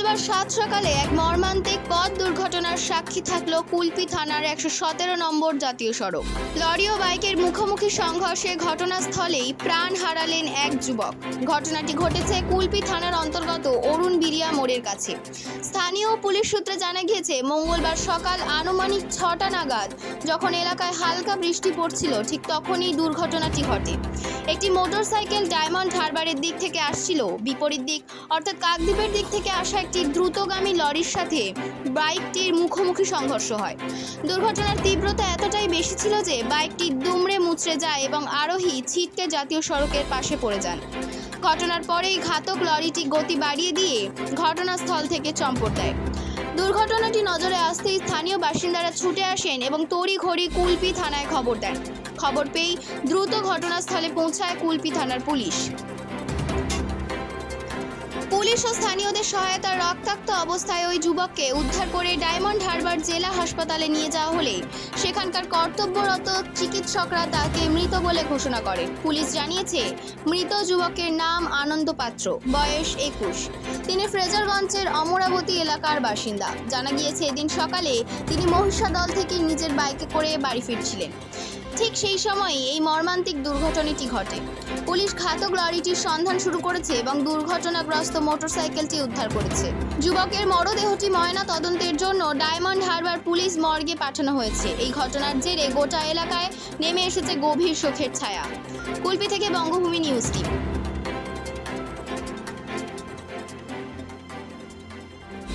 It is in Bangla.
মঙ্গলবার সাত সকালে এক মর্মান্তিক পথ দুর্ঘটনার সাক্ষী থাকলো কুলপি থানার ১১৭ নম্বর জাতীয় সড়ক। লরি ও বাইকের মুখোমুখি সংঘর্ষে ঘটনাস্থলেই প্রাণ হারালেন এক যুবক। ঘটনাটি ঘটেছে কুলপি থানার অন্তর্গত অরুণ বিরিয়া মোড়ের কাছে। স্থানীয় পুলিশ সূত্রে জানা গিয়েছে, মঙ্গলবার সকাল আনুমানিক ৬টা নাগাদ যখন এলাকায় হালকা বৃষ্টি পড়ছিল, ঠিক তখনই দুর্ঘটনাটি ঘটে। একটি মোটরসাইকেল ডায়মন্ড হারবারের দিক থেকে আসছিল, বিপরীত দিক অর্থাৎ কাকদ্বীপের দিক থেকে আসা একটি দ্রুতগামী লরির সাথে বাইকটির মুখোমুখি সংঘর্ষ হয়। দুর্ঘটনার তীব্রতা এতটাই বেশি ছিল যে বাইকটি দুমড়ে মুচড়ে যায় এবং আরোহী ছিটকে জাতীয় সড়কের পাশে পড়ে যান। ঘটনার পরেই ঘাতক লরিটি গতি বাড়িয়ে দিয়ে ঘটনাস্থল থেকে চম্পট দেয়। দুর্ঘটনাটি নজরে আসতেই স্থানীয় বাসিন্দারা ছুটে আসেন এবং তড়িঘড়ি কুলপি থানায় খবর দেন। খবর পেয়েই দ্রুত ঘটনাস্থলে পৌঁছায় কুলপি থানার পুলিশ ও স্থানীয়দের সহায়তায় রক্তাক্ত অবস্থায় ওই যুবককে উদ্ধার করে ডায়মন্ড হারবার জেলা হাসপাতালে নিয়ে যাওয়া হলে সেখানকার কর্তব্যরত চিকিৎসকরা তাকে মৃত বলে ঘোষণা করেন। পুলিশ জানিয়েছে, মৃত যুবকের নাম আনন্দ পাত্র, বয়স ২১। তিনি ফ্রেজারগঞ্জের অমরাবতী এলাকার বাসিন্দা। জানা গিয়েছে, এদিন সকালে তিনি মহিষাদল থেকে নিজের বাইকে করে বাড়ি ফিরছিলেন। ঠিক সেই সময়ই এই মর্মান্তিক দুর্ঘটনাটি ঘটে। পুলিশ ঘাতক লরিটির সন্ধান শুরু করেছে এবং দুর্ঘটনাগ্রস্ত মোটরসাইকেলটি উদ্ধার করেছে। যুবকের মরদেহটি ময়না তদন্তের জন্য ডায়মন্ড হারবার পুলিশ মর্গে পাঠানো হয়েছে। এই ঘটনার জেরে গোটা এলাকায় নেমে এসেছে গভীর শোকের ছায়া। কুলপি থেকে বঙ্গভূমি নিউজ টিম।